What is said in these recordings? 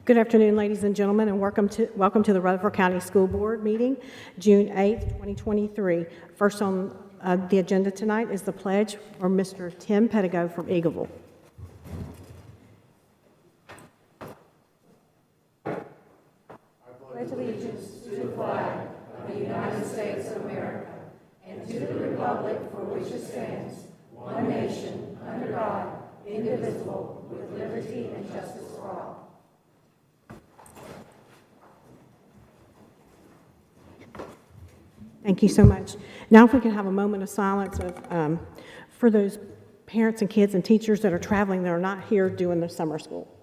Good afternoon, ladies and gentlemen, and welcome to the Rutherford County School Board meeting, June 8th, 2023. First on the agenda tonight is the pledge for Mr. Tim Pettigo from Eagleville. Pledge allegiance to the flag of the United States of America and to the republic for which it stands, one nation, under God, indivisible, with liberty and justice for all. Thank you so much. Now if we can have a moment of silence for those parents and kids and teachers that are traveling that are not here doing their summer school.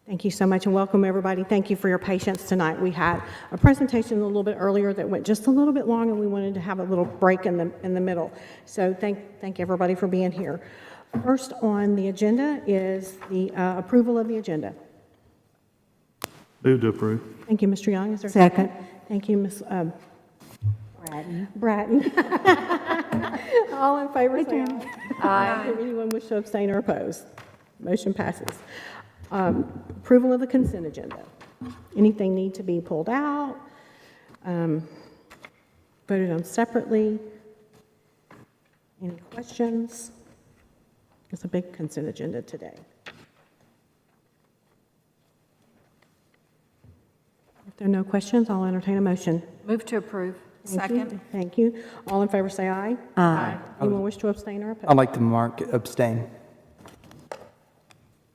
Thank you so much and welcome everybody. Thank you for your patience tonight. We had a presentation a little bit earlier that went just a little bit long and we wanted to have a little break in the middle. So thank everybody for being here. First on the agenda is the approval of the agenda. Move to approve. Thank you, Mr. Young. Is there a Second. Thank you, Ms. Bratton. All in favor, say aye. Aye. Anyone wish to abstain or oppose? Motion passes. Approval of the consent agenda. Anything need to be pulled out? Voted on separately? Any questions? It's a big consent agenda today. If there are no questions, I'll entertain a motion. Move to approve. Thank you. Thank you. All in favor say aye. Aye. Anyone wish to abstain or oppose? I'd like to mark abstain.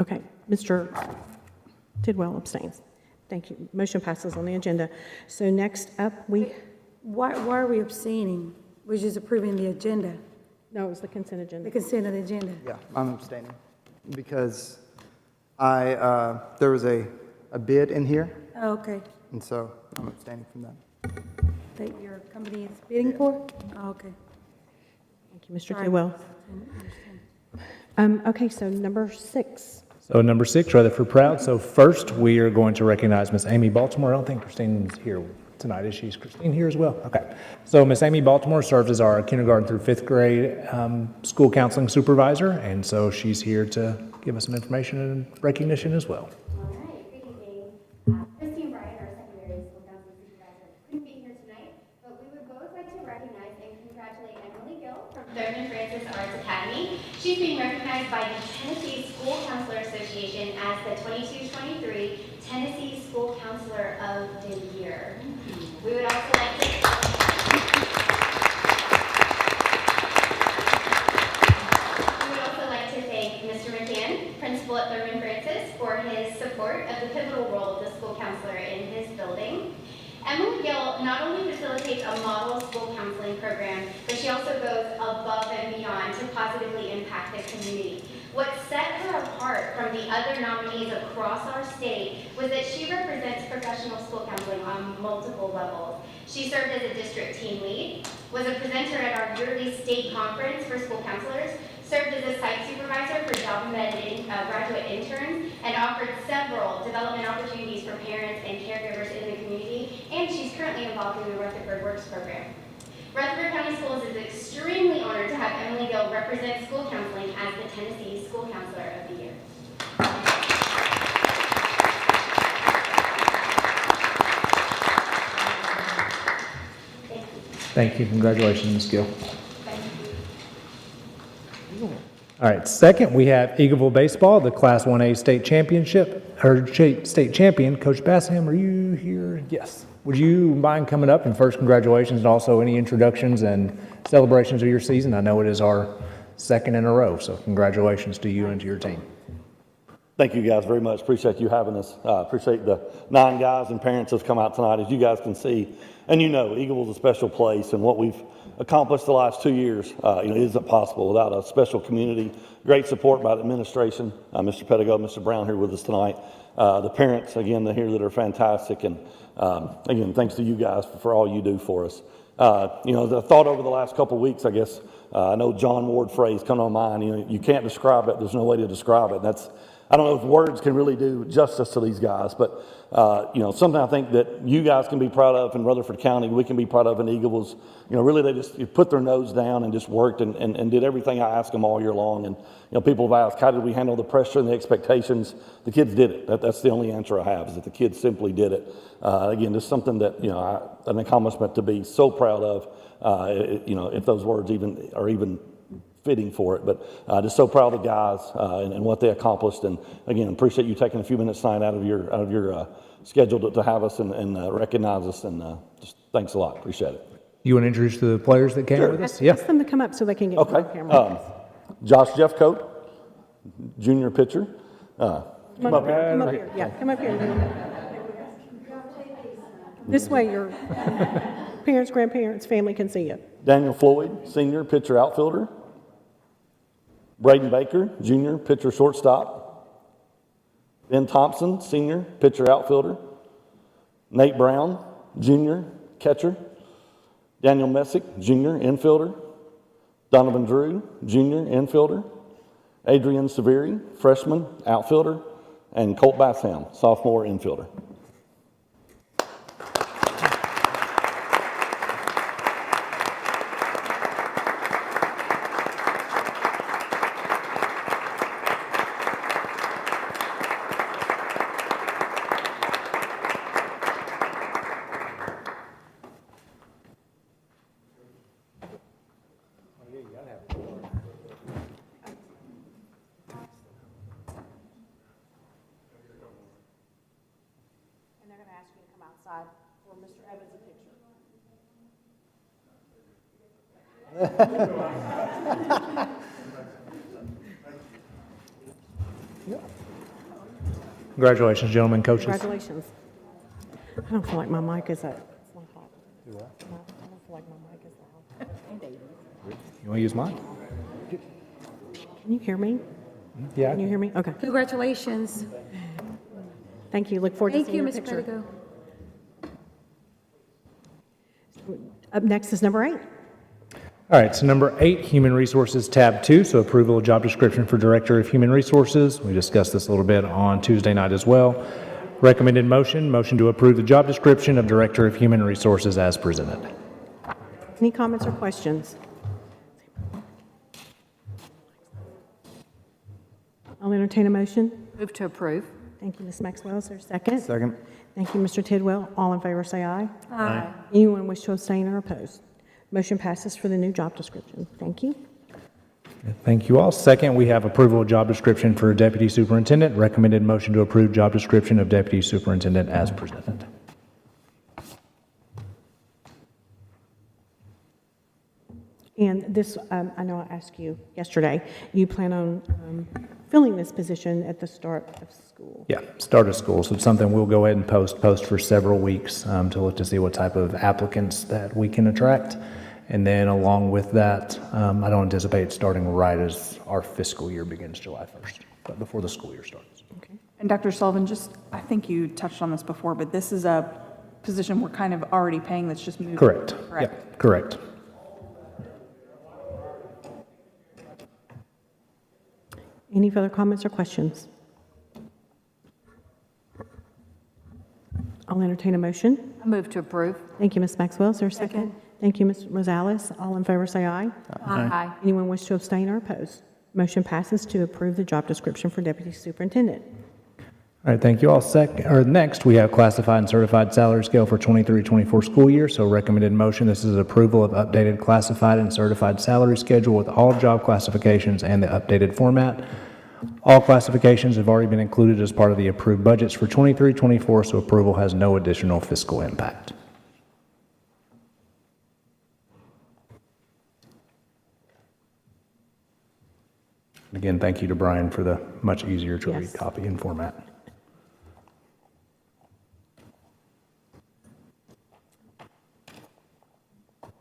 Okay, Mr. Tidwell abstains. Thank you. Motion passes on the agenda. So next up, Why are we abstaining? We're just approving the agenda, no, it was the consent the agenda. consent of the agenda. Yeah, I'm abstaining because there was a bid in here, Oh, okay, and so I'm abstaining from that. that your company is bidding for? Oh, okay. Thank you, Mr. Sorry. Tidwell. Okay, so number 6. So number 6, Rutherford Proud. So first, we are going to recognize Miss Amy Baltimore. I don't think Christine's here tonight. Is she? Christine here as well? Okay. So Miss Amy Baltimore serves as our kindergarten through 5th grade school counseling supervisor, and so she's here to give us some information and recognition as well. All right, good evening. Christine Bryant, our secondary school counseling supervisor, couldn't be here tonight, but we would both like to recognize and congratulate Emily Gill from Thurman Francis Arts Academy. She's being recognized by the Tennessee School Counselor Association as the 22-23 Tennessee School Counselor of the Year. We would also like to thank Mr. McCann, principal at Thurman Francis, for his support of the pivotal role of the school counselor in his building. Emily Gill not only facilitates a model school counseling program, but she also goes above and beyond to positively impact the community. What set her apart from the other nominees across our state was that she represents professional school counseling on multiple levels. She served as a district team lead, was a presenter at our yearly state conference for school counselors, served as a site supervisor for job-embedded graduate interns, and offered several development opportunities for parents and caregivers in the community, and she's currently involved in the Rutherford Works program. Rutherford County Schools is extremely honored to have Emily Gill represent school counseling as the Tennessee School Counselor of the Year. Thank you. Thank you. Congratulations, Ms. Gill. Thank you. All right, second, we have Eagleville Baseball, the Class 1A state championship, or state champion. Coach Bassham, are you here? Yes. Would you mind coming up and first congratulations and also any introductions and celebrations of your season? I know it is our second in a row, so congratulations to you and to your team. Thank you guys very much. Appreciate you having us. Appreciate the 9 guys and parents that's come out tonight. As you guys can see, and you know, Eagleville's a special place, and what we've accomplished the last 2 years, it isn't possible without a special community. Great support by the administration, Mr. Pettigo, Mr. Brown here with us tonight. The parents, again, here that are fantastic, and again, thanks to you guys for all you do for us. The thought over the last couple of weeks, I guess, I know John Ward phrase come on mind, you can't describe it, there's no way to describe it. I don't know if words can really do justice to these guys, but, something I think that you guys can be proud of in Rutherford County, we can be proud of in Eagles. Really they just put their nose down and just worked and did everything I asked them all year long. And, people have asked, how did we handle the pressure and the expectations? The kids did it. That's the only answer I have, is that the kids simply did it. Again, just something that, an accomplishment to be so proud of, if those words are even fitting for it, but just so proud of the guys and what they accomplished. And again, appreciate you taking a few minutes tonight out of your schedule to have us and recognize us. And just thanks a lot. Appreciate it. You want to introduce the players that came with us? Yeah. Ask them to come up so they can get on Okay. camera. Josh Jeffcoat, junior pitcher. Come up here. Yeah, come up here. This way your parents, grandparents, family can see you. Daniel Floyd, senior pitcher outfielder. Braden Baker, junior pitcher shortstop. Ben Thompson, senior pitcher outfielder. Nate Brown, junior catcher. Daniel Messick, junior infielder. Donovan Drew, junior infielder. Adrian Severi, freshman outfielder. And Colt Bassham, sophomore infielder. And they're going to ask you to come outside for Mr. Evans' picture. Congratulations, gentlemen, coaches. Congratulations. I don't feel like my mic is that. It's not hot. I don't feel like my mic is loud. You want to use mine? Can you hear me? Yeah. Can you hear me? Okay. Congratulations. Thank you. Look forward to Thank seeing you, your Ms. picture. Predigo. Up next is number 8. All right, so number 8, Human Resources, tab 2, so approval of job description for Director of Human Resources. We discussed this a little bit on Tuesday night as well. Recommended motion to approve the job description of Director of Human Resources as presented. Any comments or questions? I'll entertain a motion. Move to approve. Thank you, Ms. Maxwell. Is there a second? Second. Thank you, Mr. Tidwell. All in favor, say aye. Aye. Anyone wish to abstain or oppose? Motion passes for the new job description. Thank you. Thank you all. Second, we have approval of job description for Deputy Superintendent. Recommended motion to approve job description of Deputy Superintendent as presented. And this, I know I asked you yesterday, you plan on filling this position at the start of school? Yeah, start of school, so it's something we'll go ahead and post for several weeks to look to see what type of applicants that we can attract. And then along with that, I don't anticipate starting right as our fiscal year begins July 1st, but before the school year starts. Okay. And Dr. Sullivan, I think you touched on this before, but this is a position we're kind of already paying that's just moved. Correct. Correct. Yeah, correct. Any further comments or questions? I'll entertain a motion. I move to approve. Thank you, Ms. Maxwell. Is there a second? Thank you, Ms. Rosales. All in favor, say aye. Aye. Anyone wish to abstain or oppose? Motion passes to approve the job description for Deputy Superintendent. All right, thank you all. Next, we have classified and certified salary scale for 23-24 school year. So recommended motion, this is approval of updated classified and certified salary schedule with all job classifications and the updated format. All classifications have already been included as part of the approved budgets for 23-24, so approval has no additional fiscal impact. Again, thank you to Brian for the much easier to read Yes. copy and format.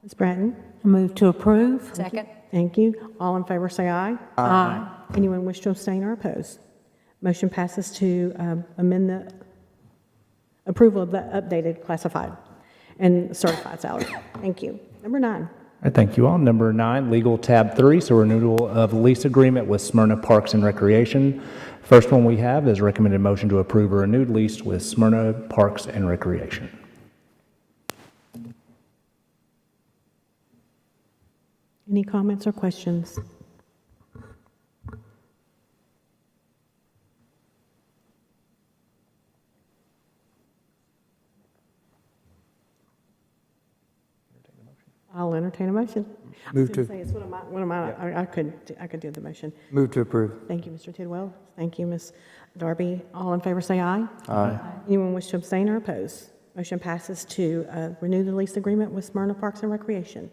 Ms. Bratton? Move to approve. Second. Thank you. All in favor, say aye. Aye. Anyone wish to abstain or oppose? Motion passes to amend the approval of the updated classified and certified salary. Thank you. Number 9. All right, thank you all. Number 9, legal tab 3, so renewal of lease agreement with Smyrna Parks and Recreation. First one we have is recommended motion to approve a renewed lease with Smyrna Parks and Recreation. Any comments or questions? I'll entertain a motion. Move I was to- gonna say, it's one of my, I could do the motion. Move to approve. Thank you, Mr. Tidwell. Thank you, Ms. Darby. All in favor, say aye. Aye. Anyone wish to abstain or oppose? Motion passes to renew the lease agreement with Smyrna Parks and Recreation.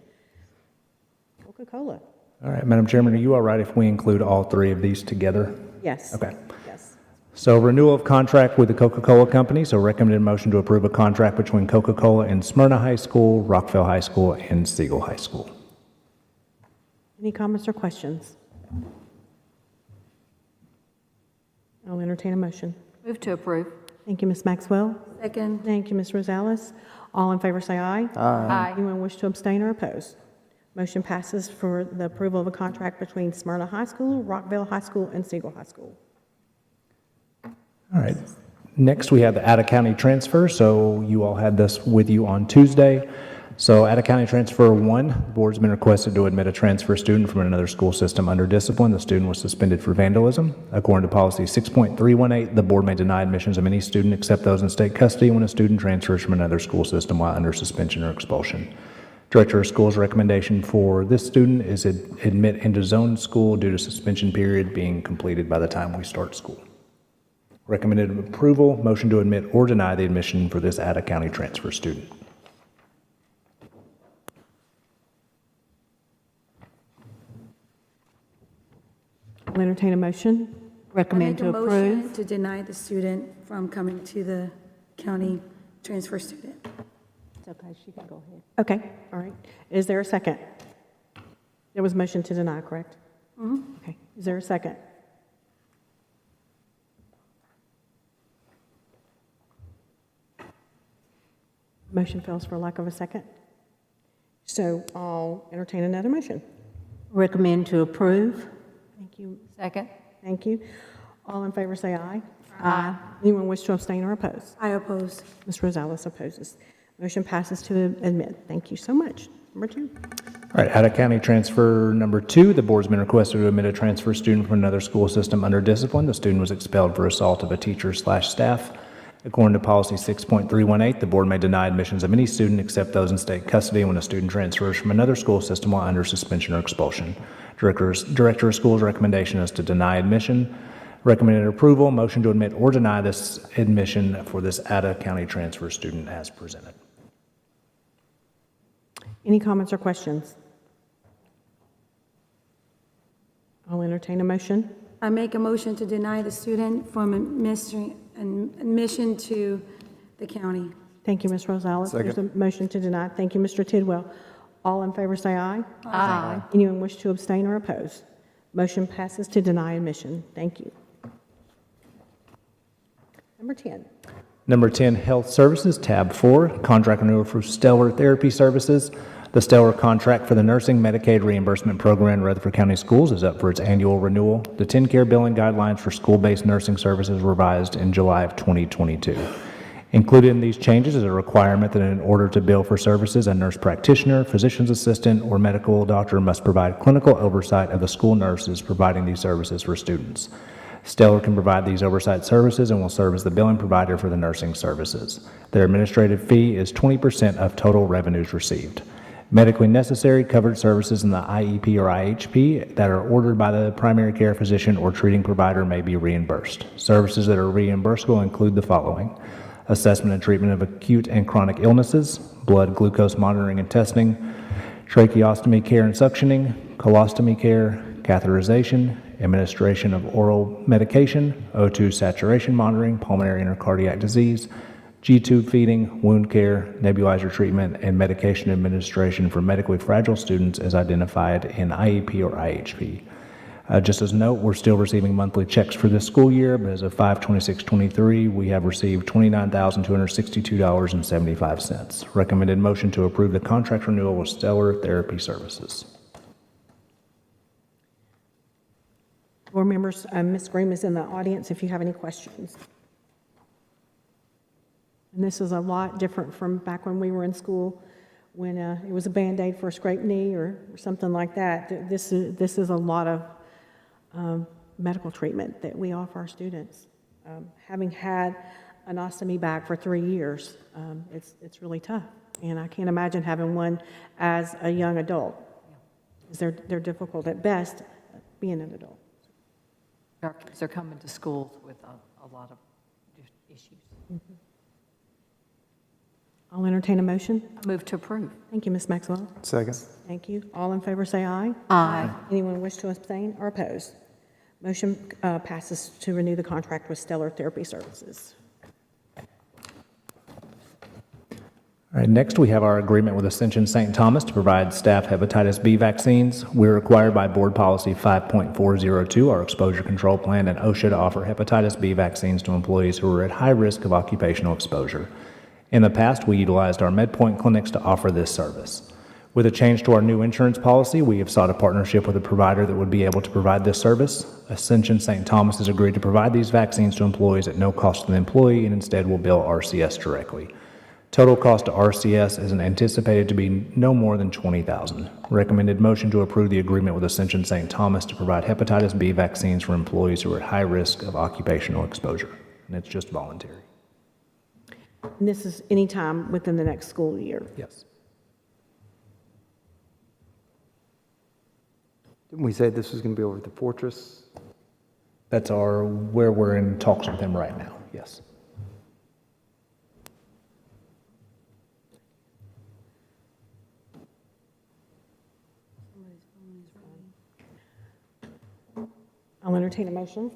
Coca-Cola. All right, Madam Chairman, are you all right if we include all 3 of these together? Yes. Okay. Yes. So renewal of contract with the Coca-Cola Company, so recommended motion to approve a contract between Coca-Cola and Smyrna High School, Rockville High School, and Siegel High School. Any comments or questions? I'll entertain a motion. Move to approve. Thank you, Ms. Maxwell. Second. Thank you, Ms. Rosales. All in favor, say aye. Aye. Anyone wish to abstain or oppose? Motion passes for the approval of a contract between Smyrna High School, Rockville High School, and Siegel High School. All right. Next, we have the out-of-county transfer. So you all had this with you on Tuesday. So out-of-county transfer 1, the board's been requested to admit a transfer student from another school system under discipline. The student was suspended for vandalism. According to policy 6.318, the board may deny admissions of any student except those in state custody when a student transfers from another school system while under suspension or expulsion. Director of Schools' recommendation for this student is admit into zone school due to suspension period being completed by the time we start school. Recommended approval, motion to admit or deny the admission for this out-of-county transfer student. I'll entertain a motion. Recommend to I make a motion approve. to deny the student from coming to the county transfer student. It's okay, she can go ahead. Okay, all right. Is there a second? There was motion to deny, correct? Okay, is there a second? Motion fails for lack of a second. So I'll entertain another motion. Recommend to approve. Thank you. Second. Thank you. All in favor, say aye. Aye. Anyone wish to abstain or oppose? I oppose. Ms. Rosales opposes. Motion passes to admit. Thank you so much. Number 2. All right, out-of-county transfer number 2, the board's been requested to admit a transfer student from another school system under discipline. The student was expelled for assault of a teacher/staff. According to policy 6.318, the board may deny admissions of any student except those in state custody when a student transfers from another school system while under suspension or expulsion. Director of Schools' recommendation is to deny admission. Recommended approval, motion to admit or deny this admission for this out-of-county transfer student as presented. Any comments or questions? I'll entertain a motion. I make a motion to deny the student from admission to the county. Thank you, Ms. Rosales. Second. There's a motion to deny. Thank you, Mr. Tidwell. All in favor, say aye. Aye. Anyone wish to abstain or oppose? Motion passes to deny admission. Thank you. Number 10. Number 10, Health Services, tab 4, contract renewal for Stellar Therapy Services. The Stellar contract for the Nursing Medicaid Reimbursement Program in Rutherford County Schools is up for its annual renewal. The TennCare billing guidelines for school-based nursing services were revised in July of 2022. Included in these changes is a requirement that in order to bill for services, a nurse practitioner, physician's assistant, or medical doctor must provide clinical oversight of the school nurses providing these services for students. Stellar can provide these oversight services and will serve as the billing provider for the nursing services. Their administrative fee is 20% of total revenues received. Medically necessary covered services in the IEP or IHP that are ordered by the primary care physician or treating provider may be reimbursed. Services that are reimbursable include the following: assessment and treatment of acute and chronic illnesses, blood glucose monitoring and testing, tracheostomy care and suctioning, colostomy care, catheterization, administration of oral medication, O2 saturation monitoring, pulmonary and cardiac disease, G-tube feeding, wound care, nebulizer treatment, and medication administration for medically fragile students as identified in IEP or IHP. Just as a note, we're still receiving monthly checks for this school year, but as of 5/26/23, we have received $29,262.75. Recommended motion to approve the contract renewal with Stellar Therapy Services. Board members, Ms. Green is in the audience if you have any questions. And this is a lot different from back when we were in school, when it was a Band-Aid for a scraped knee or something like that. This is a lot of medical treatment that we offer our students. Having had an ostomy bag for 3 years, it's really tough. And I can't imagine having one as a young adult. 'Cause they're difficult at best being an adult. Our kids are coming to schools with a lot of issues. I'll entertain a motion. Move to approve. Thank you, Ms. Maxwell. Second. Thank you. All in favor say aye. Aye. Anyone wish to abstain or oppose? Motion passes to renew the contract with Stellar Therapy Services. All right, next we have our agreement with Ascension St. Thomas to provide staff hepatitis B vaccines. We're required by Board Policy 5.402, our exposure control plan, and OSHA to offer hepatitis B vaccines to employees who are at high risk of occupational exposure. In the past, we utilized our MedPoint clinics to offer this service. With a change to our new insurance policy, we have sought a partnership with a provider that would be able to provide this service. Ascension St. Thomas has agreed to provide these vaccines to employees at no cost to the employee and instead will bill RCS directly. Total cost to RCS is anticipated to be no more than $20,000. Recommended motion to approve the agreement with Ascension St. Thomas to provide hepatitis B vaccines for employees who are at high risk of occupational exposure. And it's just voluntary. And this is anytime within the next school year. Yes. Didn't we say this was going to be over at the Fortress? That's where we're in talks with them right now, yes. I'll entertain a motion.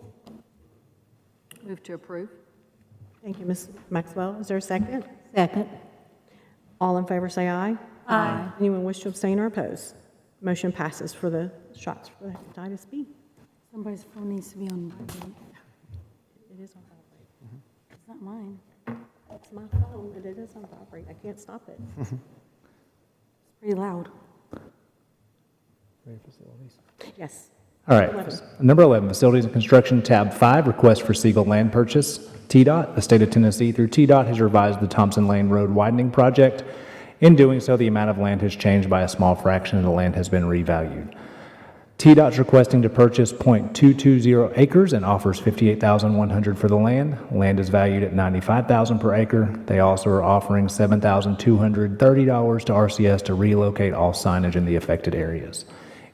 Move to approve. Thank you, Ms. Maxwell. Is there a second? Second. All in favor say aye. Aye. Anyone wish to abstain or oppose? Motion passes for the shots for the hepatitis B. Somebody's phone needs to be on vibrate. It is on vibrate. It's not mine. It's my phone, but it is on vibrate. I can't stop it. It's pretty loud. Yes. All right, number 11, Facilities and Construction, tab 5, request for Siegel land purchase. TDOT, the state of Tennessee through TDOT has revised the Thompson Lane Road widening project. In doing so, the amount of land has changed by a small fraction and the land has been revalued. TDOT's requesting to purchase .220 acres and offers $58,100 for the land. Land is valued at $95,000 per acre. They also are offering $7,230 to RCS to relocate all signage in the affected areas.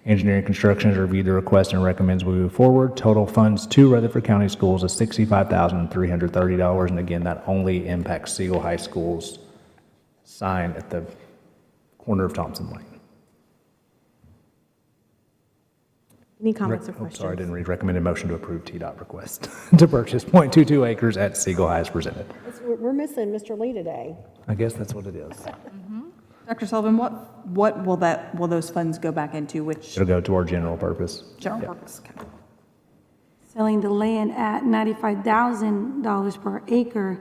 Engineering Construction has reviewed the request and recommends we move forward. Total funds to Rutherford County Schools is $65,330, and again, that only impacts Siegel High School's sign at the corner of Thompson Lane. Any comments or Oh, questions? sorry, I didn't read. Recommended motion to approve TDOT request to purchase .22 acres at Siegel High as presented. We're missing Mr. Lee today. I guess that's what it is. Dr. Sullivan, what will those funds go back into, which It'll go to our general purpose. general Yeah. purpose? Okay. Selling the land at $95,000 per acre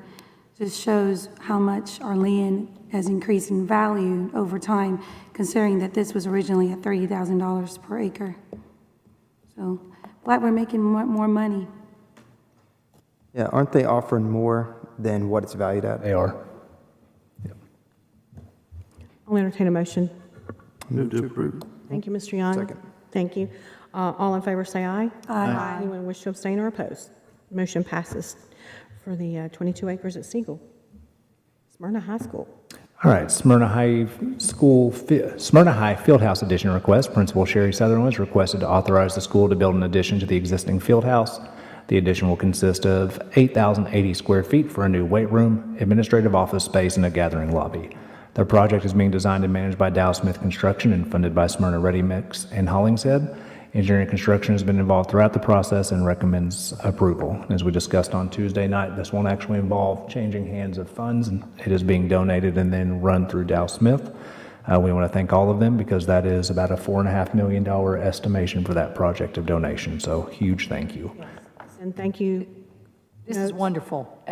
just shows how much our land has increased in value over time, considering that this was originally at $30,000 per acre. So, glad we're making more money. Yeah, aren't they offering more than what it's valued at? They are. I'll entertain a motion. Move to approve. Thank you, Mr. Young. Second. Thank you. All in favor say aye. Aye. Anyone wish to abstain or oppose? Motion passes for the 22 acres at Siegel. Smyrna High School. All right, Smyrna High Fieldhouse Addition request. Principal Sherry Sutherland has requested to authorize the school to build an addition to the existing field house. The addition will consist of 8,080 square feet for a new weight room, administrative office space, and a gathering lobby. The project is being designed and managed by Dow Smith Construction and funded by Smyrna Ready Mix and Hollingshead. Engineering Construction has been involved throughout the process and recommends approval. As we discussed on Tuesday night, this won't actually involve changing hands of funds. It is being donated and then run through Dow Smith. We want to thank all of them because that is about a $4.5 million estimation for that project of donation. So huge thank you. And thank you. This is wonderful.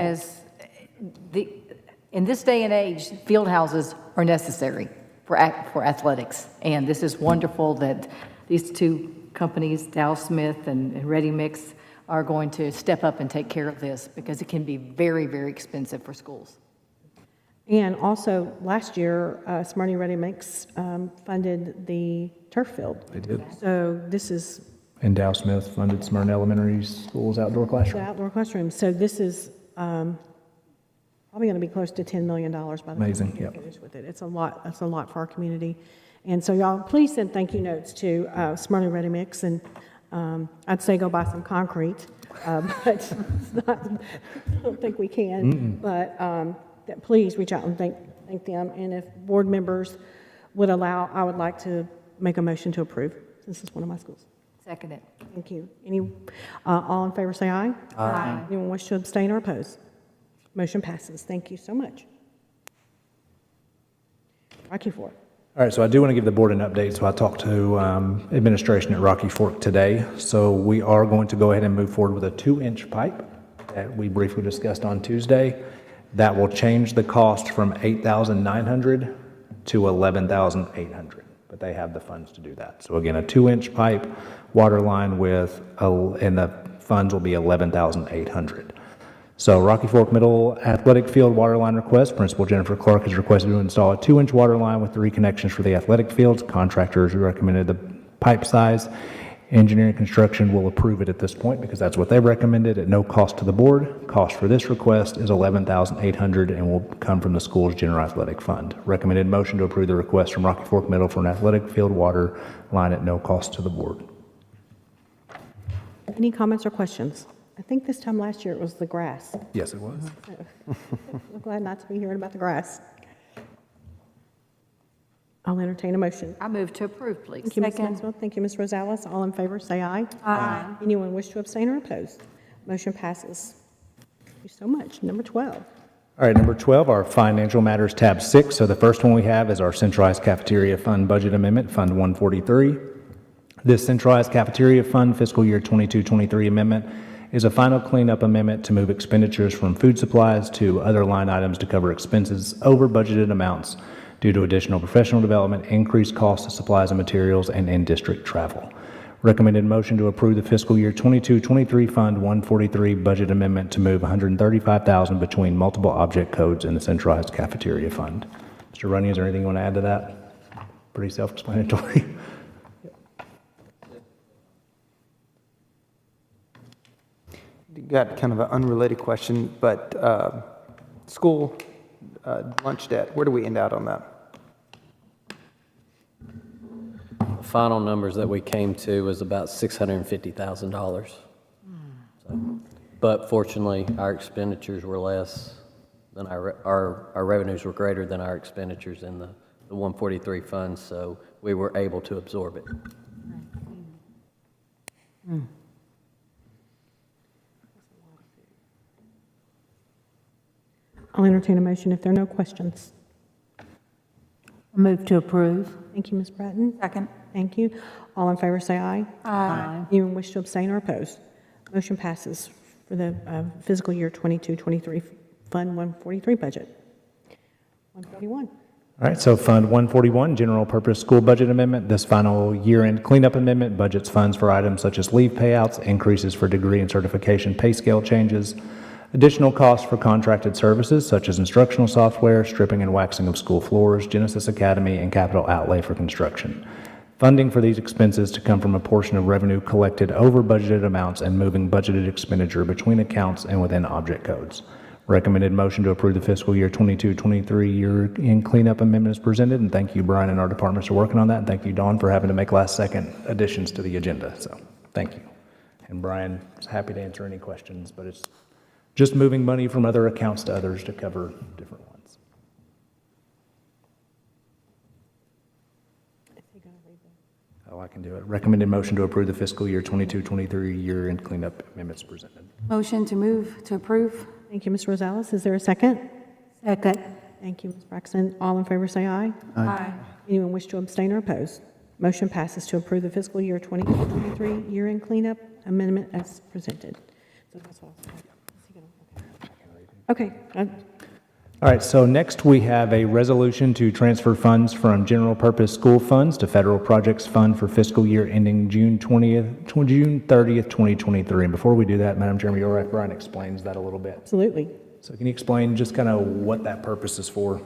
In this day and age, field houses are necessary for athletics. And this is wonderful that these two companies, Dow Smith and Ready Mix, are going to step up and take care of this because it can be very, very expensive for schools. And also, last year, Smarty Ready Mix funded the turf field. They did. So this is And Dow Smith funded Smyrna Elementary School's outdoor the classroom. outdoor classroom. So this is probably going to be close to $10 million by the time Amazing, we yep. finish with it. It's a lot. That's a lot for our community. And so y'all, please send thank you notes to Smarty Ready Mix, and I'd say go buy some concrete, but it's not, I don't think we can. But that please reach out and thank them. And if board members would allow, I would like to make a motion to approve. This is one of my schools. Second it. Thank you. All in favor say aye. Aye. Anyone wish to abstain or oppose? Motion passes. Thank you so much. Rocky Fork. All right, so I do want to give the board an update. So I talked to administration at Rocky Fork today. So we are going to go ahead and move forward with a 2-inch pipe that we briefly discussed on Tuesday. That will change the cost from $8,900 to $11,800, but they have the funds to do that. So again, a 2-inch pipe, water line and the funds will be $11,800. So Rocky Fork Middle Athletic Field water line request. Principal Jennifer Clark has requested to install a 2-inch water line with 3 connections for the athletic fields. Contractors recommended the pipe size. Engineering construction will approve it at this point because that's what they recommended at no cost to the board. Cost for this request is $11,800 and will come from the school's general athletic fund. Recommended motion to approve the request from Rocky Fork Middle for an athletic field water line at no cost to the board. Any comments or questions? I think this time last year it was the grass. Yes, it was. I'm glad not to be hearing about the grass. I'll entertain a motion. I move to approve, please. Thank you, Ms. Maxwell. Thank you, Ms. Rosales. All in favor, say aye. Aye. Anyone wish to abstain or oppose? Motion passes. Thank you so much. Number 12. All right, number 12, our financial matters, tab 6. So the first one we have is our centralized cafeteria fund budget amendment, Fund 143. This centralized cafeteria fund fiscal year 22-23 amendment is a final cleanup amendment to move expenditures from food supplies to other line items to cover expenses over budgeted amounts due to additional professional development, increased costs of supplies and materials, and in-district travel. Recommended motion to approve the fiscal year 22-23 Fund 143 budget amendment to move $135,000 between multiple object codes in the centralized cafeteria fund. Mr. Runyon, is there anything you want to add to that? Pretty self-explanatory. Got kind of an unrelated question, but school lunch debt, where do we end out on that? The final numbers that we came to was about $650,000. So, but fortunately, our expenditures were less than our revenues were greater than our expenditures in the 143 funds, so we were able to absorb it. I'll entertain a motion if there are no questions. Move to approve. Thank you, Ms. Bratton. Second. Thank you. All in favor, say aye. Aye. Anyone wish to abstain or oppose? Motion passes for the fiscal year 22-23 Fund 143 budget. 141. All right, so Fund 141, General Purpose School Budget Amendment. This final year-end cleanup amendment budgets funds for items such as leave payouts, increases for degree and certification pay scale changes, additional costs for contracted services such as instructional software, stripping and waxing of school floors, Genesis Academy, and capital outlay for construction. Funding for these expenses to come from a portion of revenue collected over budgeted amounts and moving budgeted expenditure between accounts and within object codes. Recommended motion to approve the fiscal year 22-23 year-end cleanup amendment is presented, and thank you, Brian, and our departments for working on that, and thank you, Dawn, for having to make last-second additions to the agenda, so thank you. And Brian is happy to answer any questions, but it's just moving money from other accounts to others to cover different ones. Oh, I can do it. Recommended motion to approve the fiscal year 22-23 year-end cleanup amendments presented. Motion to move to approve. Thank you, Ms. Rosales. Is there a second? Second. Thank you, Ms. Braxton. All in favor, say aye. Aye. Anyone wish to abstain or oppose? Motion passes to approve the fiscal year 2023 year-end cleanup amendment as presented. So that's what I'll say. Okay. All right, so next we have a resolution to transfer funds from general purpose school funds to federal projects fund for fiscal year ending June 30th, 2023. And before we do that, Madam Chairman, you're right, Brian explains that a little bit. Absolutely. So can you explain just kind of what that purpose is for?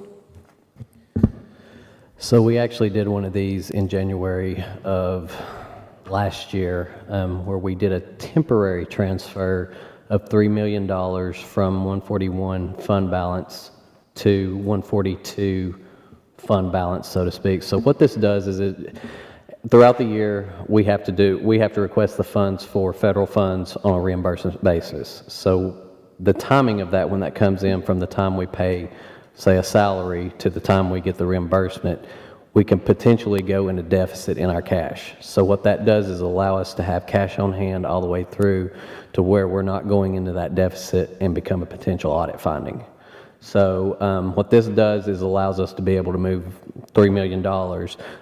So we actually did one of these in January of last year, where we did a temporary transfer of $3 million from 141 fund balance to 142 fund balance, so to speak. So what this does is throughout the year, we have to request the funds for federal funds on a reimbursement basis. So the timing of that, when that comes in from the time we pay, say, a salary to the time we get the reimbursement, we can potentially go into deficit in our cash. So what that does is allow us to have cash on hand all the way through to where we're not going into that deficit and become a potential audit finding. So what this does is allows us to be able to move $3 million.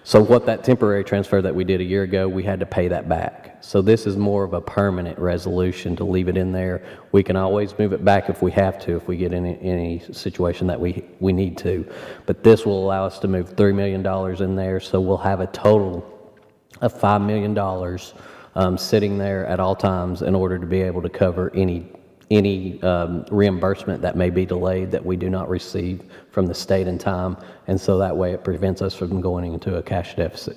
So what that temporary transfer that we did a year ago, we had to pay that back. So this is more of a permanent resolution to leave it in there. We can always move it back if we have to, if we get in any situation that we need to. But this will allow us to move $3 million in there, so we'll have a total of $5 million sitting there at all times in order to be able to cover any reimbursement that may be delayed that we do not receive from the state in time, and so that way it prevents us from going into a cash deficit.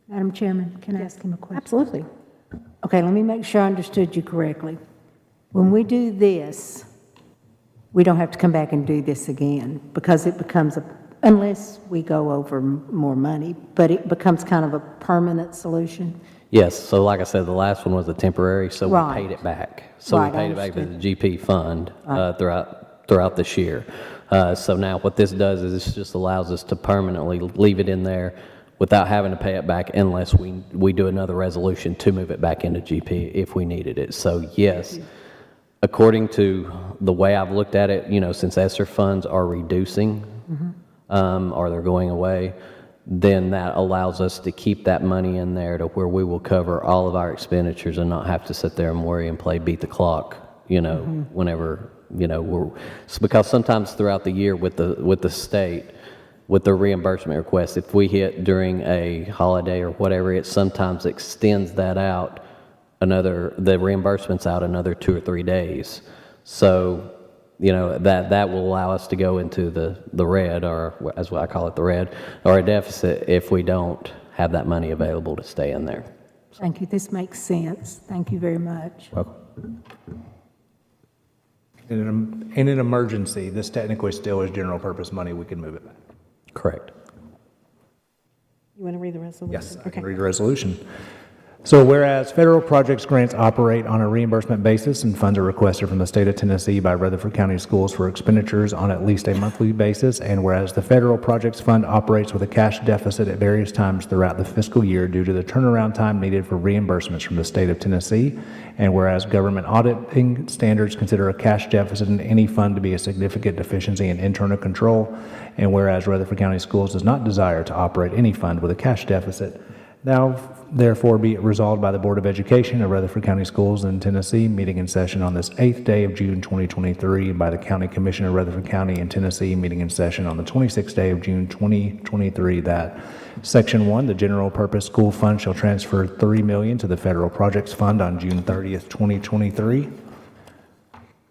Madam Chairman, can I ask him a question? Absolutely. Okay, let me make sure I understood you correctly. When we do this, we don't have to come back and do this again because it becomes unless we go over more money, but it becomes kind of a permanent solution. Yes, so like I said, the last one was a temporary, so Right. we paid it back. So Right, we I paid it back to the understand. GP fund throughout this year. So now what this does is this just allows us to permanently leave it in there without having to pay it back unless we do another resolution to move it back into GP if we needed it. So yes, according to the way I've looked at it, since ESSER funds are reducing or they're going away, then that allows us to keep that money in there to where we will cover all of our expenditures and not have to sit there and worry and play beat the clock, whenever, because sometimes throughout the year with the state, with the reimbursement request, if we hit during a holiday or whatever, it sometimes extends that out the reimbursements out another 2 or 3 days. So, that will allow us to go into the red, or as what I call it, the red, or a deficit if we don't have that money available to stay in there. Thank you. This makes sense. Thank you very much. Welcome. In an emergency, this technically still is general purpose money. We can move it back. Correct. You want to read the resolution? Yes, I Okay. can read the resolution. So whereas federal projects grants operate on a reimbursement basis and funds are requested from the state of Tennessee by Rutherford County Schools for expenditures on at least a monthly basis, and whereas the federal projects fund operates with a cash deficit at various times throughout the fiscal year due to the turnaround time needed for reimbursements from the state of Tennessee, and whereas government auditing standards consider a cash deficit in any fund to be a significant deficiency in internal control, and whereas Rutherford County Schools does not desire to operate any fund with a cash deficit, now, therefore, be it resolved by the Board of Education of Rutherford County Schools in Tennessee, meeting in session on this 8th day of June 2023, and by the County Commission of Rutherford County in Tennessee, meeting in session on the 26th day of June 2023, that Section 1, the General Purpose School Fund shall transfer $3 million to the Federal Projects Fund on June 30th, 2023.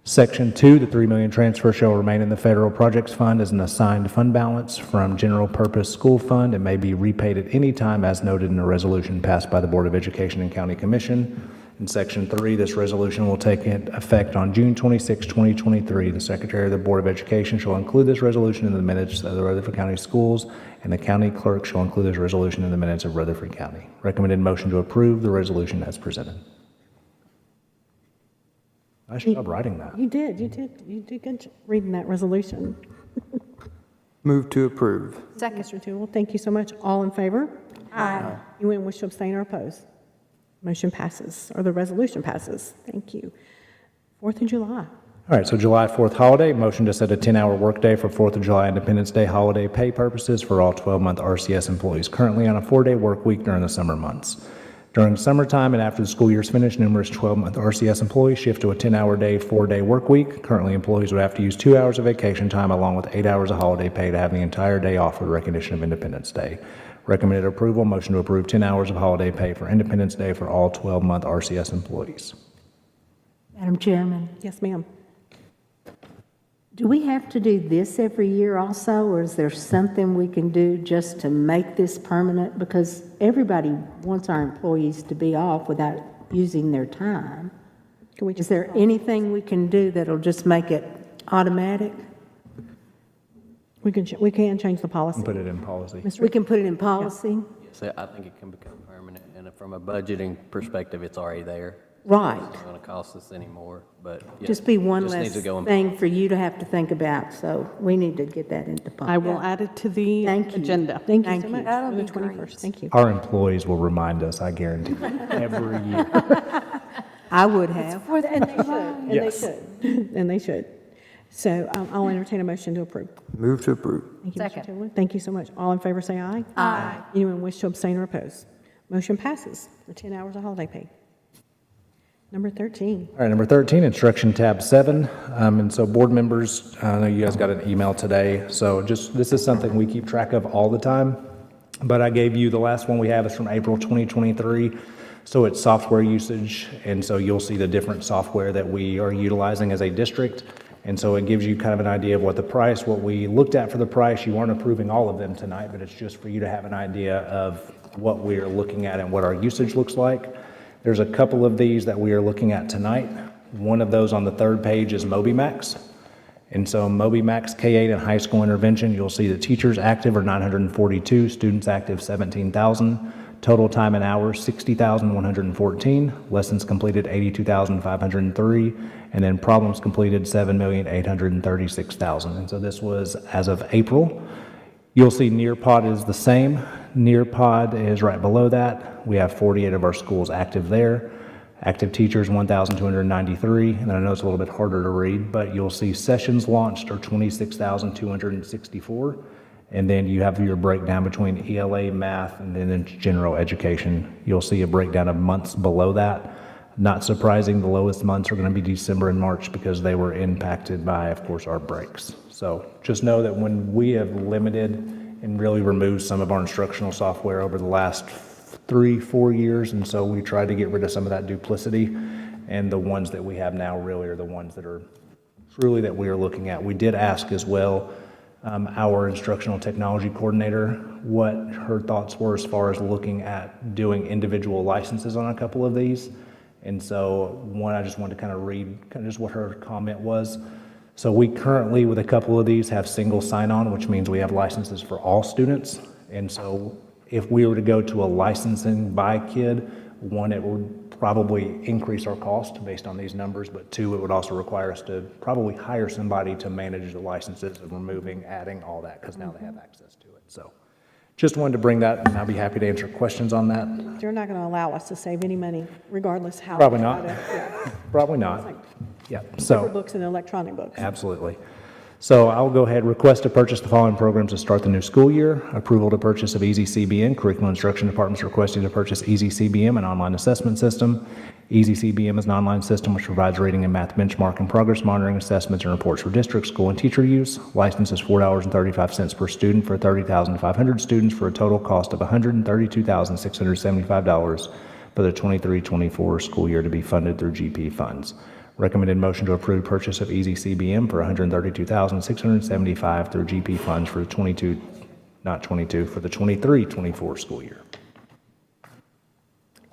Section 2, the $3 million transfer shall remain in the Federal Projects Fund as an assigned fund balance from General Purpose School Fund and may be repaid at any time as noted in a resolution passed by the Board of Education and County Commission. In Section 3, this resolution will take effect on June 26, 2023. The Secretary of the Board of Education shall include this resolution in the minutes of the Rutherford County Schools, and the County Clerk shall include this resolution in the minutes of Rutherford County. Recommended motion to approve the resolution as presented. Nice job writing that. You did good reading that resolution. Move to approve. Second. Mr. Tewell, thank you so much. All in favor? Aye. Anyone wish to abstain or oppose? Motion passes, or the resolution passes. Thank you. 4th of July. All right, so July 4th holiday, motion to set a 10-hour workday for 4th of July Independence Day holiday pay purposes for all 12-month RCS employees currently on a 4-day work week during the summer months. During summertime and after the school year is finished, numerous 12-month RCS employees shift to a 10-hour day, 4-day work week. Currently, employees would have to use 2 hours of vacation time along with 8 hours of holiday pay to have the entire day off for recognition of Independence Day. Recommended approval, motion to approve 10 hours of holiday pay for Independence Day for all 12-month RCS employees. Madam Chairman, Yes, ma'am. do we have to do this every year also, or is there something we can do just to make this permanent? Because everybody wants our employees to be off without using their time. Can we Is just, there anything we can do that'll just make it automatic? we can change the policy. Put it in policy. We can put it in policy? Yes, I think it can become permanent, and from a budgeting perspective, it's already there. Right. It's not going to cost us any more, but. yeah, Just be one just less needs to go in thing for you to have to think about, so we need to get that into policy. I will add it to the Thank you. agenda. Thank you Thank so you. much. That'll For the be great. 21st. Thank you. Our employees will remind us, I guarantee, every year. I would have. And they should, and they Yes. should, and they should. So I'll entertain a motion to approve. Move to approve. Thank you, Mr. Tillman. Thank you so much. All in favor, say aye. Aye. Anyone wish to abstain or oppose? Motion passes for 10 hours of holiday pay. Number 13. All right, number 13, instruction tab 7. And so board members, I know you guys got an email today, so just, this is something we keep track of all the time. But I gave you, the last one we have is from April 2023. So it's software usage, and so you'll see the different software that we are utilizing as a district. And so it gives you kind of an idea of what the price, what we looked at for the price. You aren't approving all of them tonight, but it's just for you to have an idea of what we're looking at and what our usage looks like. There's a couple of these that we are looking at tonight. One of those on the third page is MobiMax. And so MobiMax K-8 and high school intervention, you'll see that teachers active are 942, students active 17,000. Total time and hours, 60,114. Lessons completed, 82,503. And then problems completed, 7,836,000. And so this was as of April. You'll see Nearpod is the same. Nearpod is right below that. We have 48 of our schools active there. Active teachers, 1,293. And then I know it's a little bit harder to read, but you'll see sessions launched are 26,264. And then you have your breakdown between ELA, math, and then general education. You'll see a breakdown of months below that. Not surprising, the lowest months are going to be December and March because they were impacted by, of course, our breaks. So just know that when we have limited and really removed some of our instructional software over the last 3-4 years, and so we tried to get rid of some of that duplicity, and the ones that we have now really are the ones that are truly that we are looking at. We did ask as well our instructional technology coordinator what her thoughts were as far as looking at doing individual licenses on a couple of these. And so one, I just wanted to kind of read kind of just what her comment was. So we currently, with a couple of these, have single sign-on, which means we have licenses for all students. And so if we were to go to a licensing by kid, one, it would probably increase our cost based on these numbers, but two, it would also require us to probably hire somebody to manage the licenses of removing, adding, all that, because now they have access to it. So just wanted to bring that, and I'll be happy to answer questions on that. They're not going to allow us to save any money regardless how. Probably not. Yeah. Probably not. Yeah, Paper so, books and electronic books. absolutely. So I'll go ahead, request to purchase the following programs to start the new school year. Approval to purchase of Easy CBN. Curriculum Instruction Department is requesting to purchase Easy CBM, an online assessment system. Easy CBM is an online system which provides reading and math benchmarking, progress monitoring, assessments, and reports for district, school, and teacher use. License is $4.35 per student for 30,500 students for a total cost of $132,675 for the 23-24 school year to be funded through GP funds. Recommended motion to approve purchase of Easy CBM for $132,675 through GP funds for the 23-24 school year.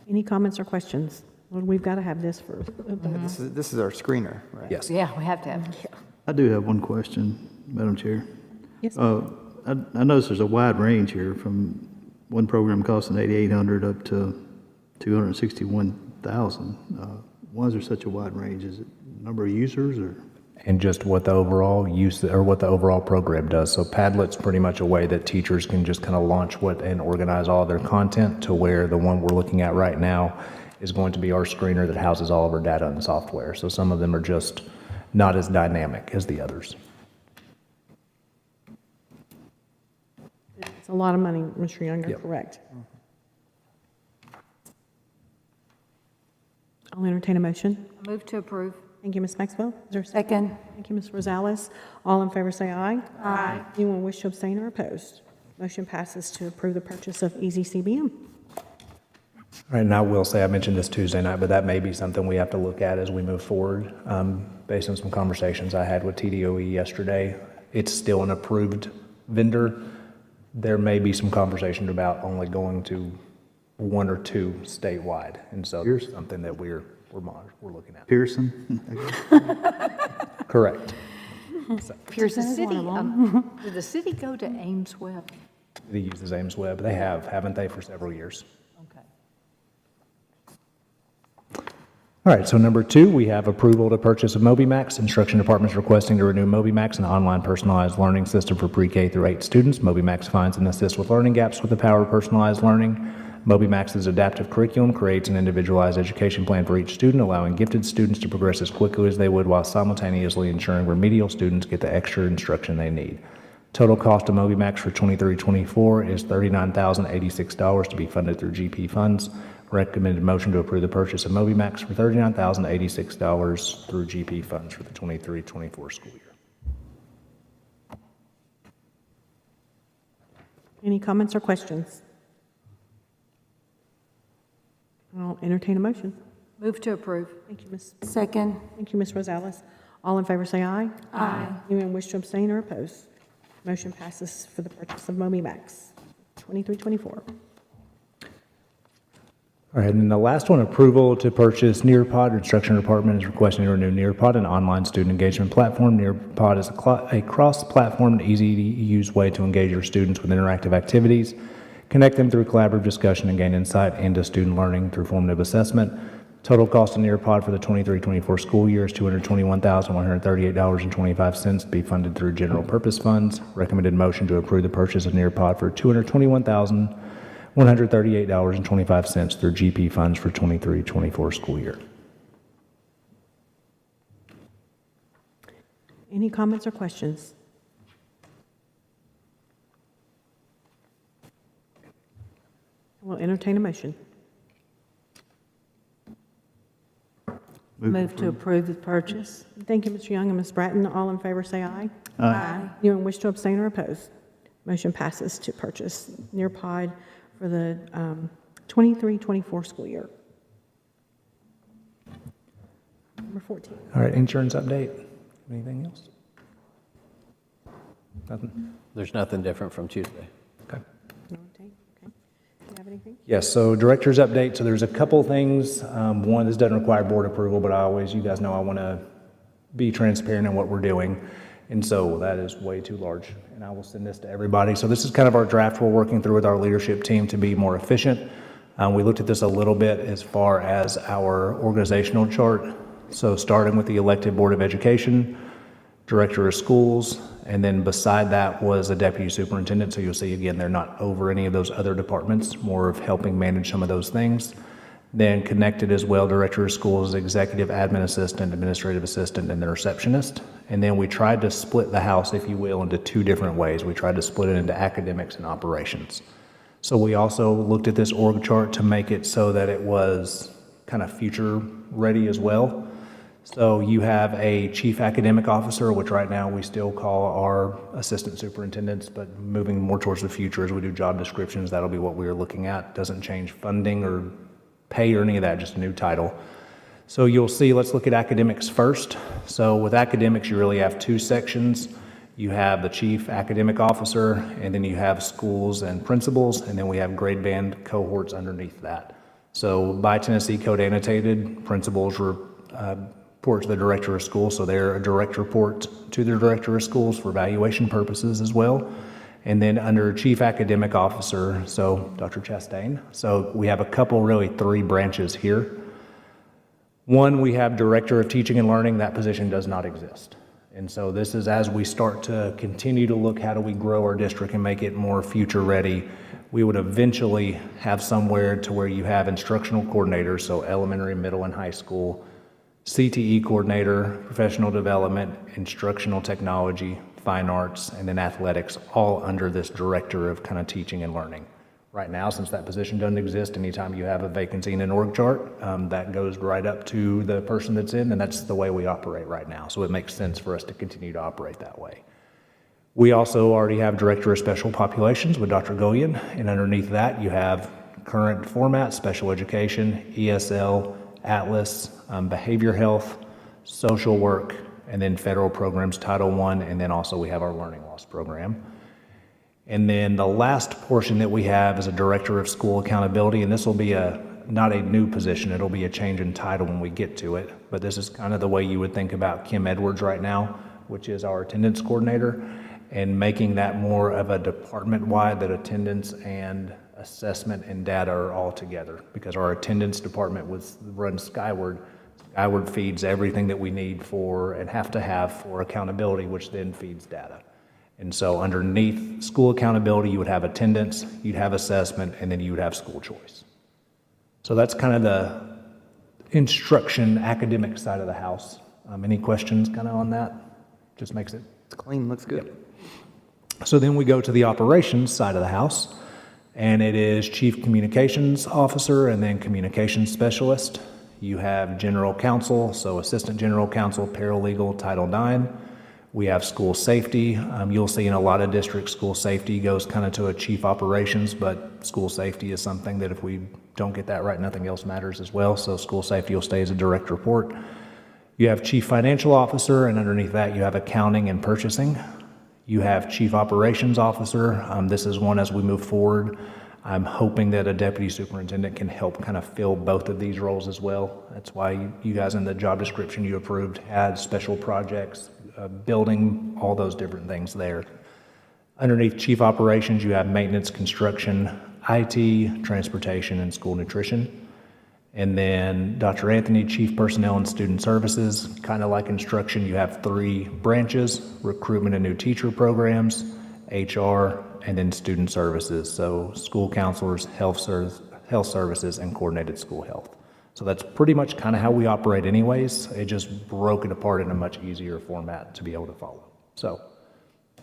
Any comments or questions? Well, we've got to have this for. This is our screener, right? Yes. Yeah, we have to have. I do have one question, Madam Chair. Yes. I notice there's a wide range here from one program costing $8,800 up to $261,000. Why is there such a wide range? Is it number of users or? And just what the overall use, or what the overall program does. So Padlet's pretty much a way that teachers can just kind of launch and organize all their content, to where the one we're looking at right now is going to be our screener that houses all of our data and software. So some of them are just not as dynamic as the others. It's a lot of money, Mr. Young, you're Yep. correct. I'll entertain a motion. Move to approve. Thank you, Ms. Maxwell. Is there a second? Second. Thank you, Ms. Rosales. All in favor say aye. Aye. Anyone wish to abstain or oppose? Motion passes to approve the purchase of Easy CBM. All right, and I will say, I mentioned this Tuesday night, but that may be something we have to look at as we move forward. Based on some conversations I had with TDOE yesterday, it's still an approved vendor. There may be some conversation about only going to one or two statewide, and so here's something that we're looking at. Pearson? Correct. Pearson is one of them. Did the city go to Ames Web? They use the Ames Web. They have, haven't they, for several years? Okay. All right, so number 2, we have approval to purchase of MobiMax. Instruction Department is requesting to renew MobiMax, an online personalized learning system for pre-K through 8 students. MobiMax finds and assists with learning gaps with the power of personalized learning. MobiMax's adaptive curriculum creates an individualized education plan for each student, allowing gifted students to progress as quickly as they would while simultaneously ensuring remedial students get the extra instruction they need. Total cost of MobiMax for 23-24 is $39,086 to be funded through GP funds. Recommended motion to approve the purchase of MobiMax for $39,086 through GP funds for the 23-24 school year. Any comments or questions? I'll entertain a motion. Move to approve. Thank you, Ms. Second. Thank you, Ms. Rosales. All in favor say aye. Aye. Anyone wish to abstain or oppose? Motion passes for the purchase of MobiMax, 23-24. All right, and then the last one, approval to purchase Nearpod. Instruction Department is requesting to renew Nearpod, an online student engagement platform. Nearpod is a cross-platform and easy-to-use way to engage your students with interactive activities, connect them through collaborative discussion, and gain insight into student learning through formative assessment. Total cost of Nearpod for the 23-24 school year is $221,138.25 to be funded through general purpose funds. Recommended motion to approve the purchase of Nearpod for $221,138.25 through GP funds for 23-24 school year. Any comments or questions? We'll entertain a motion. Move to approve the purchase. Thank you, Mr. Young and Ms. Bratton. All in favor say aye. Aye. Anyone wish to abstain or oppose? Motion passes to purchase Nearpod for the 23-24 school year. Number 14. All right, insurance update. Anything else? Nothing? There's nothing different from Tuesday. Okay. No update? Okay. Do you have anything? Yes, so director's update. So there's a couple things. One, this doesn't require board approval, but you guys know I want to be transparent in what we're doing. And so that is way too large, and I will send this to everybody. So this is kind of our draft we're working through with our leadership team to be more efficient. We looked at this a little bit as far as our organizational chart. So starting with the elected Board of Education, Director of Schools, and then beside that was a Deputy Superintendent. So you'll see again, they're not over any of those other departments, more of helping manage some of those things. Then connected as well, Director of Schools, Executive Admin Assistant, Administrative Assistant, and the Receptionist. And then we tried to split the house, if you will, into two different ways. We tried to split it into academics and operations. So we also looked at this org chart to make it so that it was kind of future ready as well. So you have a Chief Academic Officer, which right now we still call our Assistant Superintendents, but moving more towards the future as we do job descriptions, that'll be what we are looking at. Doesn't change funding or pay or any of that, just a new title. So you'll see, let's look at academics first. So with academics, you really have two sections. You have the Chief Academic Officer, and then you have schools and principals, and then we have grade band cohorts underneath that. So by Tennessee Code Annotated, principals report to the Director of Schools, so they're a direct report to the Director of Schools for evaluation purposes as well. And then under Chief Academic Officer, so Dr. Chastain. So we have a couple, really three branches here. One, we have Director of Teaching and Learning. That position does not exist. And so this is as we start to continue to look, how do we grow our district and make it more future ready? We would eventually have somewhere to where you have instructional coordinators, so elementary, middle, and high school, CTE coordinator, professional development, instructional technology, fine arts, and then athletics, all under this director of kind of teaching and learning. Right now, since that position doesn't exist, anytime you have a vacancy in an org chart, that goes right up to the person that's in, and that's the way we operate right now. So it makes sense for us to continue to operate that way. We also already have Director of Special Populations with Dr. Goyen, and underneath that you have current format, special education, ESL, Atlas, behavior health, social work, and then federal programs, Title I, and then also we have our learning loss program. And then the last portion that we have is a Director of School Accountability, and this will be not a new position, it'll be a change in title when we get to it, but this is kind of the way you would think about Kim Edwards right now, which is our attendance coordinator, and making that more of a department-wide, that attendance and assessment and data are all together, because our attendance department runs Skyward. Skyward feeds everything that we need for and have to have for accountability, which then feeds data. And so underneath school accountability, you would have attendance, you'd have assessment, and then you would have school choice. So that's kind of the instruction academic side of the house. Any questions kind of on that? Just makes it It's clean, looks good. So then we go to the operations side of the house, and it is Chief Communications Officer and then Communications Specialist. You have General Counsel, so Assistant General Counsel, Paralegal, Title IX. We have School Safety. You'll see in a lot of districts, School Safety goes kind of to a Chief Operations, but School Safety is something that if we don't get that right, nothing else matters as well. So School Safety will stay as a direct report. You have Chief Financial Officer, and underneath that you have Accounting and Purchasing. You have Chief Operations Officer. This is one as we move forward. I'm hoping that a Deputy Superintendent can help kind of fill both of these roles as well. That's why you guys in the job description you approved had special projects, building, all those different things there. Underneath Chief Operations, you have Maintenance, Construction, IT, Transportation, and School Nutrition. And then Dr. Anthony, Chief Personnel and Student Services. Kind of like instruction, you have 3 branches: recruitment and new teacher programs, HR, and then student services. So school counselors, health services, and coordinated school health. So that's pretty much kind of how we operate anyways. It just broke it apart in a much easier format to be able to follow. So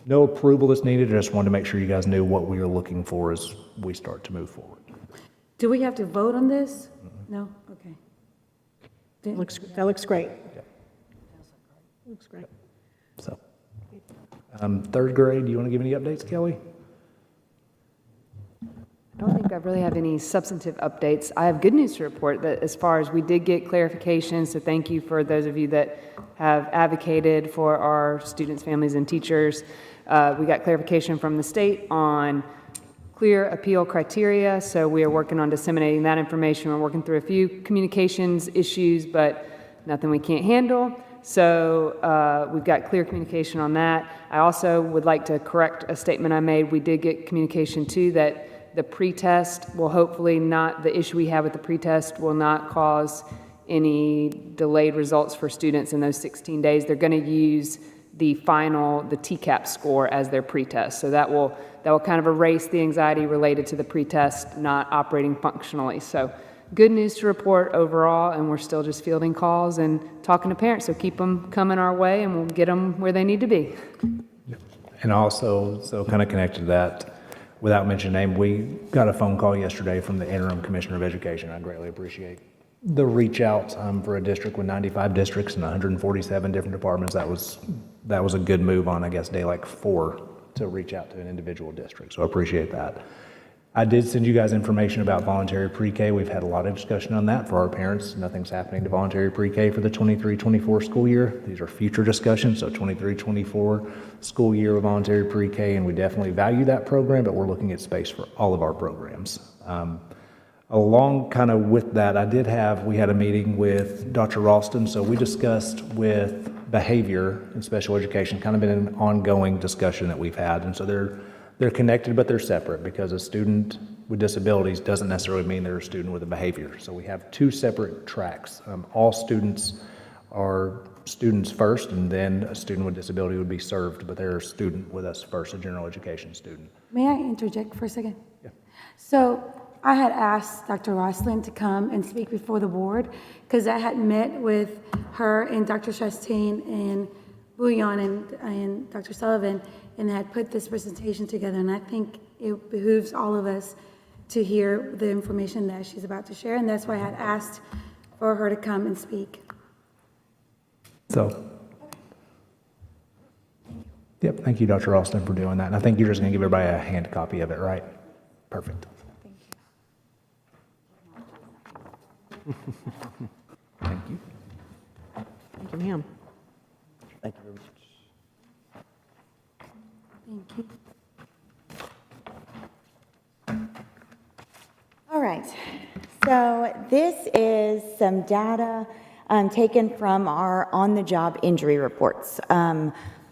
no approval is needed. I just wanted to make sure you guys knew what we are looking for as we start to move forward. Do we have to vote on this? No? Okay. That looks great. Looks great. So, third grade, do you want to give any updates, Kelly? I don't think I really have any substantive updates. I have good news to report that as far as we did get clarification, so thank you for those of you that have advocated for our students, families, and teachers. We got clarification from the state on clear appeal criteria, so we are working on disseminating that information. We're working through a few communications issues, but nothing we can't handle. So we've got clear communication on that. I also would like to correct a statement I made. We did get communication too that the pretest will hopefully not, the issue we have with the pretest will not cause any delayed results for students in those 16 days. They're going to use the TCAP score as their pretest. So that will kind of erase the anxiety related to the pretest not operating functionally. So good news to report overall, and we're still just fielding calls and talking to parents. So keep them coming our way, and we'll get them where they need to be. And also, so kind of connected to that, without mentioning name, we got a phone call yesterday from the interim commissioner of education. I greatly appreciate the reach out for a district with 95 districts and 147 different departments. That was a good move on, I guess, day like 4 to reach out to an individual district. So I appreciate that. I did send you guys information about voluntary pre-K. We've had a lot of discussion on that for our parents. Nothing's happening to voluntary pre-K for the 23-24 school year. These are future discussions, so 23-24 school year of voluntary pre-K, and we definitely value that program, but we're looking at space for all of our programs. Along kind of with that, we had a meeting with Dr. Ralston, so we discussed with behavior in special education, kind of been an ongoing discussion that we've had, and so they're connected, but they're separate, because a student with disabilities doesn't necessarily mean they're a student with a behavior. So we have 2 separate tracks. All students are students first, and then a student with disability would be served, but they're a student with us first, a general education student. May I interject for a second? Yeah. So I had asked Dr. Roslin to come and speak before the board because I had met with her and Dr. Chastain and Bouillon and Dr. Sullivan and had put this presentation together. And I think it behooves all of us to hear the information that she's about to share. And that's why I had asked for her to come and speak. So, yep, thank you, Dr. Austin, for doing that. And I think you're just going to give everybody a hand copy of it, right? Perfect. Thank you. Thank you, ma'am. Thank you very much. Thank you. All right, so this is some data taken from our on-the-job injury reports.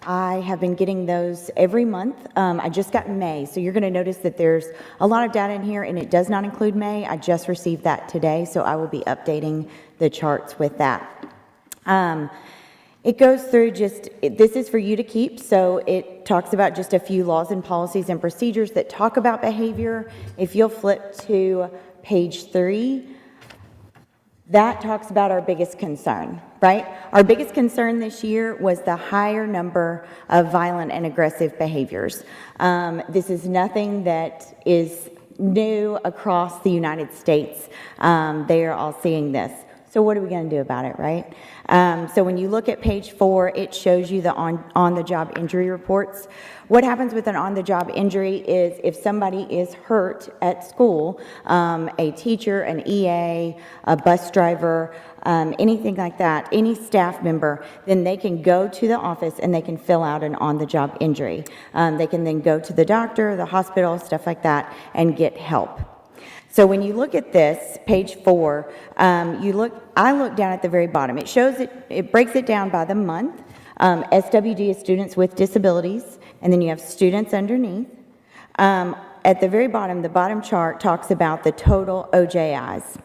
I have been getting those every month. I just got May, so you're going to notice that there's a lot of data in here, and it does not include May. I just received that today, so I will be updating the charts with that. It goes through this is for you to keep, so it talks about just a few laws and policies and procedures that talk about behavior. If you'll flip to page 3, that talks about our biggest concern, right? Our biggest concern this year was the higher number of violent and aggressive behaviors. This is nothing that is new across the United States. They are all seeing this. So what are we going to do about it, right? So when you look at page 4, it shows you the on-the-job injury reports. What happens with an on-the-job injury is if somebody is hurt at school, a teacher, an EA, a bus driver, anything like that, any staff member, then they can go to the office and they can fill out an on-the-job injury. They can then go to the doctor, the hospital, stuff like that, and get help. So when you look at this, page 4, I look down at the very bottom. It shows it breaks it down by the month. SWD is students with disabilities, and then you have students underneath. At the very bottom, the bottom chart talks about the total OJIs.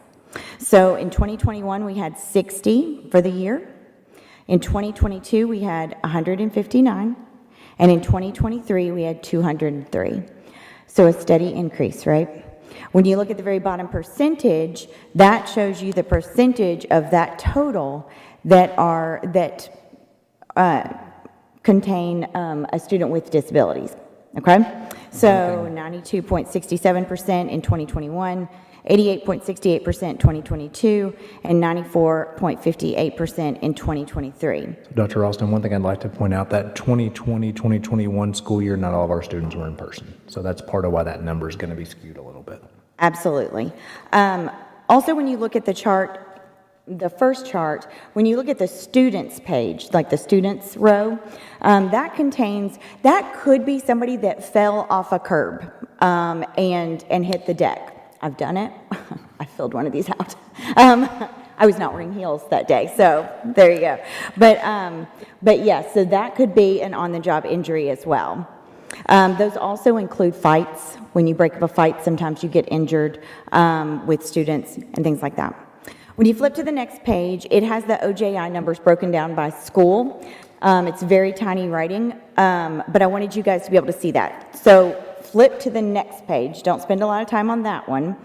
So in 2021, we had 60 for the year. In 2022, we had 159. And in 2023, we had 203. So a steady increase, right? When you look at the very bottom percentage, that shows you the percentage of that total that contain a student with disabilities, okay? So 92.67% in 2021, 88.68% in 2022, and 94.58% in 2023. Dr. Austin, one thing I'd like to point out, that 2020, 2021 school year, not all of our students were in person. So that's part of why that number is going to be skewed a little bit. Absolutely. Also, when you look at the chart, the first chart, when you look at the students page, like the students row, that could be somebody that fell off a curb and hit the deck. I've done it. I filled one of these out. I was not wearing heels that day, so there you go. But yes, so that could be an on-the-job injury as well. Those also include fights. When you break up a fight, sometimes you get injured with students and things like that. When you flip to the next page, it has the OJI numbers broken down by school. It's very tiny writing, but I wanted you guys to be able to see that. So flip to the next page. Don't spend a lot of time on that one.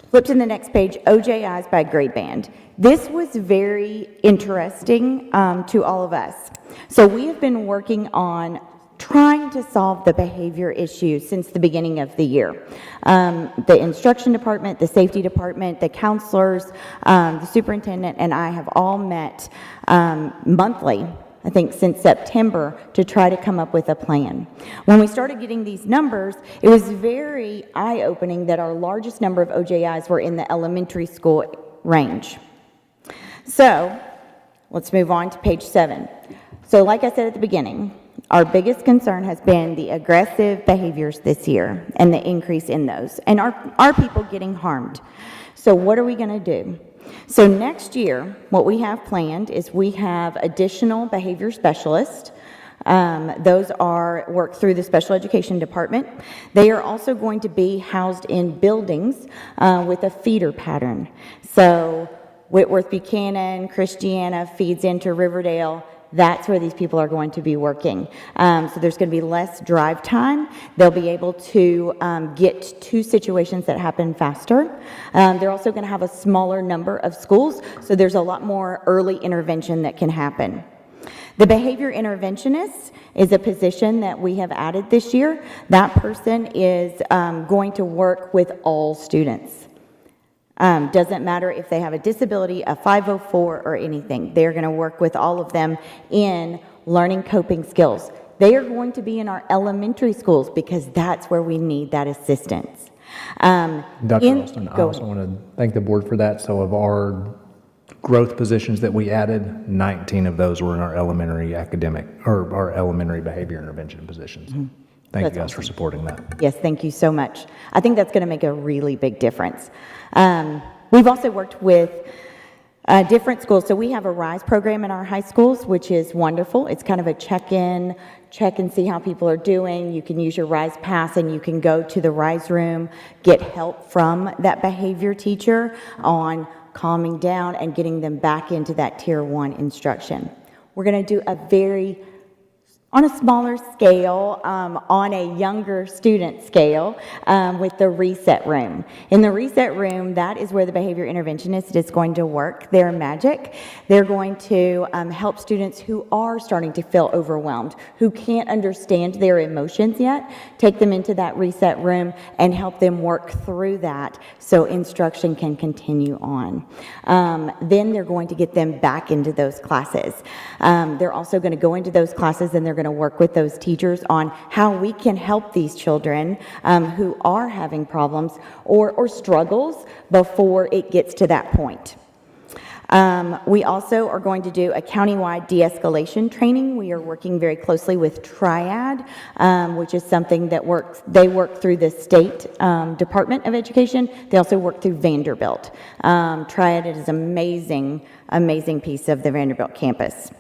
Flip to the next page, OJIs by grade band. This was very interesting to all of us. So we have been working on trying to solve the behavior issues since the beginning of the year. The instruction department, the safety department, the counselors, the superintendent, and I have all met monthly, I think since September, to try to come up with a plan. When we started getting these numbers, it was very eye-opening that our largest number of OJIs were in the elementary school range. So let's move on to page 7. So like I said at the beginning, our biggest concern has been the aggressive behaviors this year and the increase in those, and our people getting harmed. So what are we going to do? So next year, what we have planned is we have additional behavior specialists. Those are worked through the special education department. They are also going to be housed in buildings with a feeder pattern. So Whitworth Buchanan, Christiana feeds into Riverdale, that's where these people are going to be working. So there's going to be less drive time. They'll be able to get to situations that happen faster. They're also going to have a smaller number of schools, so there's a lot more early intervention that can happen. The behavior interventionist is a position that we have added this year. That person is going to work with all students. Doesn't matter if they have a disability, a 504, or anything. They're going to work with all of them in learning coping skills. They are going to be in our elementary schools because that's where we need that assistance. Dr. Austin, I also want to thank the board for that. So of our growth positions that we added, 19 of those were in our elementary academic, or our elementary behavior intervention positions. Thank you guys for supporting that. Yes, thank you so much. I think that's going to make a really big difference. We've also worked with different schools. So we have a RISE program in our high schools, which is wonderful. It's kind of a check-in, check and see how people are doing. You can use your RISE pass and you can go to the RISE room, get help from that behavior teacher on calming down and getting them back into that tier 1 instruction. We're going to do on a smaller scale, on a younger student scale, with the reset room. In the reset room, that is where the behavior interventionist is going to work their magic. They're going to help students who are starting to feel overwhelmed, who can't understand their emotions yet, take them into that reset room and help them work through that so instruction can continue on. Then they're going to get them back into those classes. They're also going to go into those classes and they're going to work with those teachers on how we can help these children who are having problems or struggles before it gets to that point. We also are going to do a countywide de-escalation training. We are working very closely with Triad, which is something that they work through the State Department of Education. They also work through Vanderbilt. Triad is an amazing piece of the Vanderbilt campus.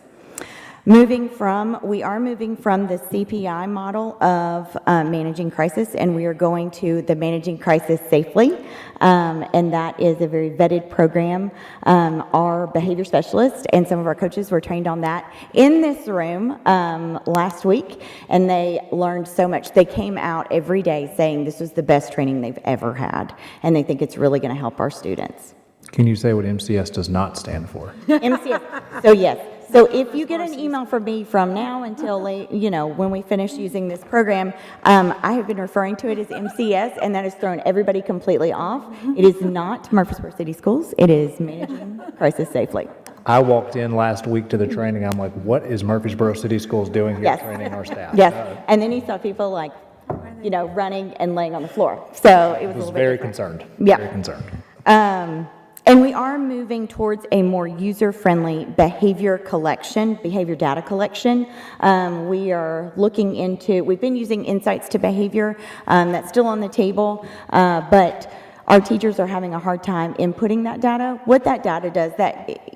We are moving from the CPI model of managing crisis, and we are going to the managing crisis safely, and that is a very vetted program. Our behavior specialists and some of our coaches were trained on that in this room last week, and they learned so much. They came out every day saying this was the best training they've ever had, and they think it's really going to help our students. Can you say what MCS does not stand for? MCS. So yes. So if you get an email from me from now until late, when we finish using this program, I have been referring to it as MCS, and that has thrown everybody completely off. It is not Murfreesboro City Schools. It is Managing Crisis Safely. I walked in last week to the training. I'm like, what is Murfreesboro City Schools doing here training our staff? Yes. And then you saw people running and laying on the floor. So it was a little bit very different. concerned. Yeah. Very concerned. And we are moving towards a more user-friendly behavior data collection. We've been using Insights to Behavior. That's still on the table, but our teachers are having a hard time inputting that data. What that data does,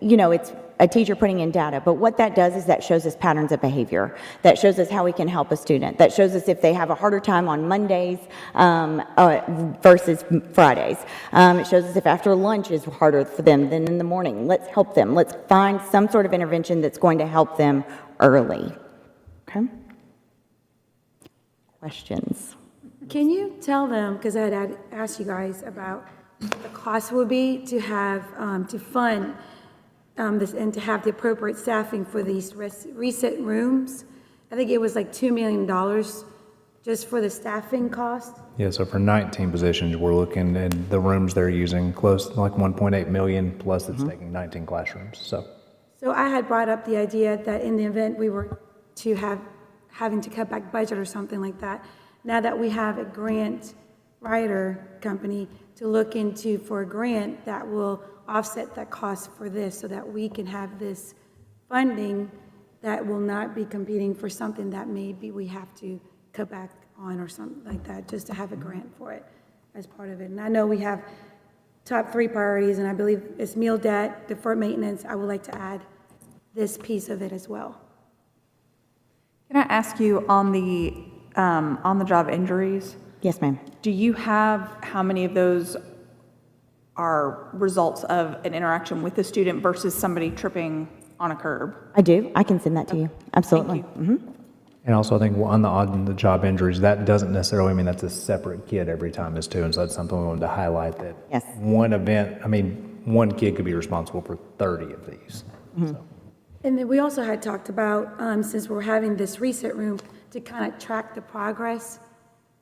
it's a teacher putting in data, but what that does is that shows us patterns of behavior. That shows us how we can help a student. That shows us if they have a harder time on Mondays versus Fridays. It shows us if after lunch is harder for them than in the morning. Let's help them. Let's find some sort of intervention that's going to help them early. Okay? Questions? Can you tell them, because I had asked you guys about what the cost would be to have, to fund this and to have the appropriate staffing for these reset rooms? I think it was like $2 million just for the staffing cost. Yeah, so for 19 positions, we're looking at the rooms they're using close to like 1.8 million, plus it's taking 19 classrooms, so. So I had brought up the idea that in the event we were to having to cut back budget or something like that, now that we have a grant writer company to look into for a grant that will offset that cost for this so that we can have this funding that will not be competing for something that maybe we have to cut back on or something like that, just to have a grant for it as part of it. And I know we have top 3 priorities, and I believe it's meal debt, deferred maintenance. I would like to add this piece of it as well. Can I ask you on the job injuries? Yes, ma'am. Do you have how many of those are results of an interaction with the student versus somebody tripping on a curb. I do. I can send that to you. Absolutely. And also, I think on the job injuries, that doesn't necessarily mean that's a separate kid every time as too. And so that's something we wanted to highlight that Yes. one event, I mean, one kid could be responsible for 30 of these. So. And then we also had talked about, since we're having this reset room, to kind of track the progress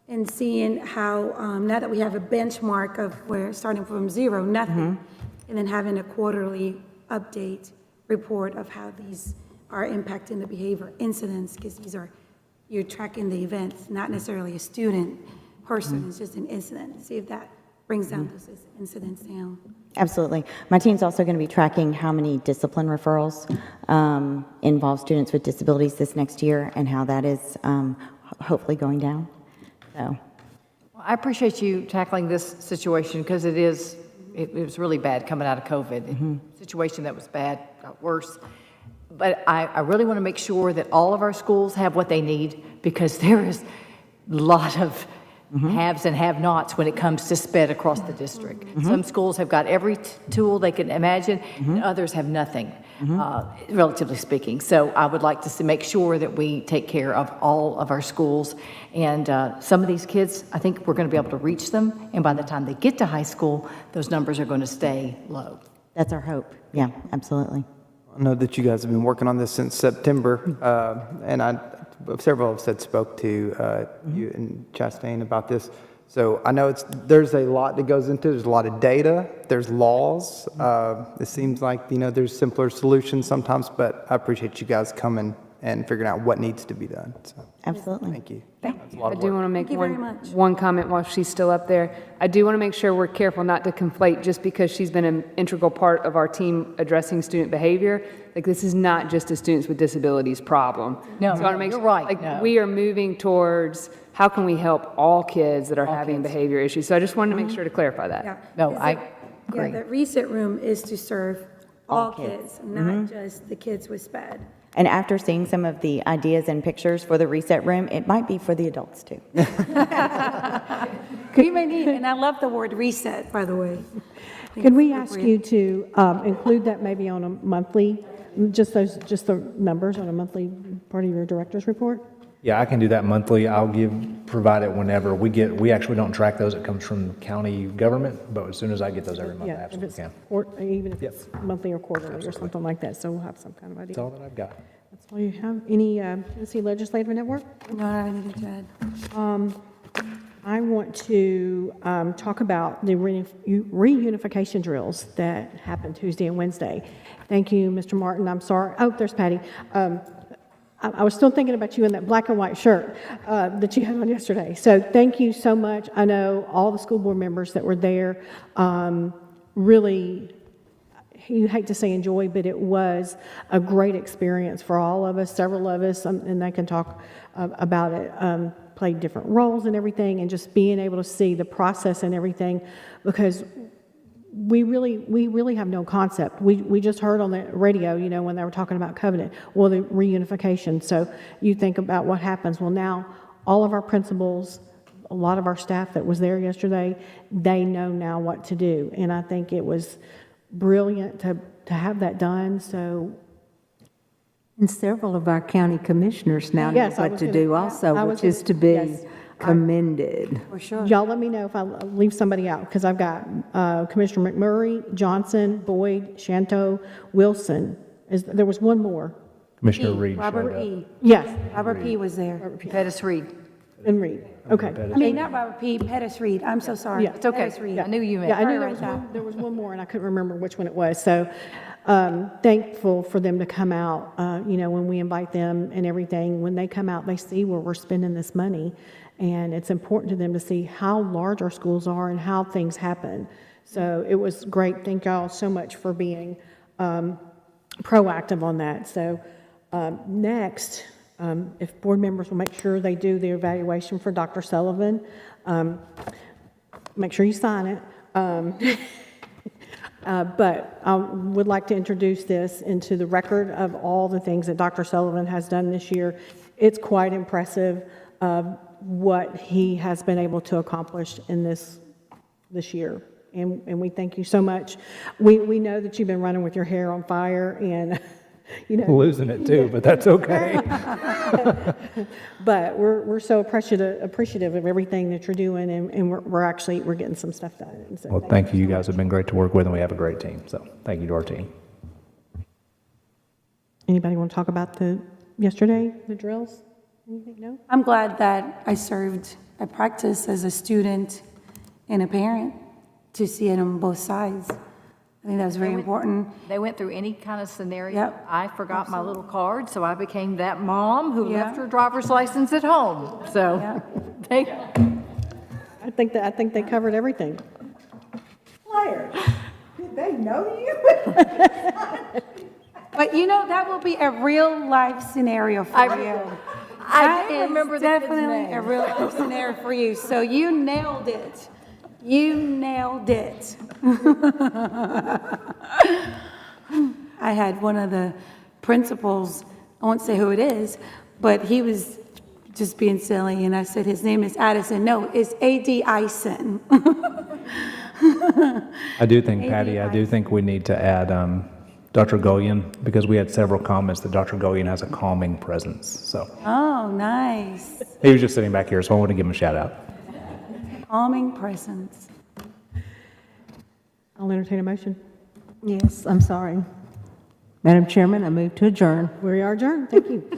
and seeing how, now that we have a benchmark of where, starting from zero, nothing, and then having a quarterly update report of how these are impacting the behavior incidents, because these are, you're tracking the events, not necessarily a student person, it's just an incident. See if that brings down those incidents down. Absolutely. My team's also going to be tracking how many discipline referrals involve students with disabilities this next year and how that is hopefully going down. So, Well, I appreciate you tackling this situation because it was really bad coming out of COVID. Situation that was bad got worse. But I really want to make sure that all of our schools have what they need because there is a lot of haves and have-nots when it comes to SPED across the district. Some schools have got every tool they can imagine, and others have nothing, relatively speaking. So I would like to make sure that we take care of all of our schools. And some of these kids, I think we're going to be able to reach them, and by the time they get to high school, those numbers are going to stay low. that's our hope. Yeah, absolutely. I know that you guys have been working on this since September, and several have spoke to you and Chastain about this. So I know there's a lot that goes into it. There's a lot of data. There's laws. It seems like, there's simpler solutions sometimes, but I appreciate you guys coming and figuring out what needs to be done. So, Absolutely. thank you. I do want to make one comment while she's still up there. I do want to make sure we're careful not to conflate just because she's been an integral part of our team addressing student behavior. Like, this is not just a students with disabilities problem. No, So I want to make you're sure, right, like, no. we are moving towards how can we help all kids that are having behavior issues. So I just wanted to make sure to clarify that. Yeah. No, Is I it- agree. Yeah, the reset room is to serve all kids, not just the kids with SPED. And after seeing some of the ideas and pictures for the reset room, it might be for the adults too. We may need, and I love the word reset, by the way. Could we ask you to include that maybe on a monthly, just the numbers on a monthly part of your director's report? Yeah, I can do that monthly. Provide it whenever we actually don't track those. It comes from county government, but as soon as I get those every month, I Yeah, if absolutely it's, can. even if it's monthly or quarterly or something like that, so we'll have some kind of idea. That's all that I've got. That's all you have. Any Tennessee Legislative Network? I don't have anything to add. I want to talk about the reunification drills that happened Tuesday and Wednesday. Thank you, Mr. Martin. I'm sorry. Oh, there's Patty. I was still thinking about you in that black and white shirt that you had on yesterday. So thank you so much. I know all the school board members that were there really, you hate to say enjoy, but it was a great experience for all of us, several of us, and they can talk about it, played different roles and everything, and just being able to see the process and everything, because we really have no concept. We just heard on the radio, when they were talking about Covenant, well, the reunification. So you think about what happens. Well, now all of our principals, a lot of our staff that was there yesterday, they know now what to do. And I think it was brilliant to have that done. So And several of our county commissioners now know Yes, I what was to gonna- do yeah, also, I was which is gonna- to be yes. commended. For sure. y'all let me know if I leave somebody out, because I've got Commissioner McMurray, Johnson, Boyd, Shanto, Wilson. There was one more. Commissioner Reed showed Robert up. E. Yes, Robert P. was there. Pettis Reed. and Reed. Okay. I mean, not Robert P., Pettis Reed. I'm so sorry. Yeah. It's okay. Pettis Reed. I knew you meant. Yeah, I knew Sorry, right there was one more, and I couldn't remember which one it was. So thankful for them to come out, when we invite them and everything. When they come out, they see where we're spending this money, and it's important to them to see how large our schools are and how things happen. So it was great. Thank y'all so much for being proactive on that. So next, if board members will make sure they do the evaluation for Dr. Sullivan, make sure you sign it. But I would like to introduce this into the record of all the things that Dr. Sullivan has done this year. It's quite impressive what he has been able to accomplish in this year. And we thank you so much. We know that you've been running with your hair on fire, and you know. Losing it too, but that's okay. But we're so appreciative of everything that you're doing, and we're getting some stuff done. And so Well, thank you. You guys have been great to work with, and we have a great team. So thank you to our team. Anybody want to talk about the drills? Anything? No? I'm glad that I served at practice as a student and a parent to see it on both sides. I think that was very important. They went through any kind of scenario. Yep. I forgot my little card, so I became that mom who Yeah. left her driver's license at home. So Yeah. they, I think they covered everything. Claire, did they know you? But you know, that will be a real life scenario for you. I That do is remember the kid's definitely a name. real life scenario for you. So you nailed it. You nailed it. I had one of the principals, I won't say who it is, but he was just being silly, and I said, his name is Addison. No, it's A.D. Ison. I do think, Patty, I do think we need to add Dr. Goyen, because we had several comments that Dr. Goyen has a calming presence. So Oh, nice. he was just sitting back here, so I want to give him a shout out. Calming presence. I'll entertain a motion. Yes, I'm sorry. Madam Chairman, I move to adjourn. We are adjourned. Thank you.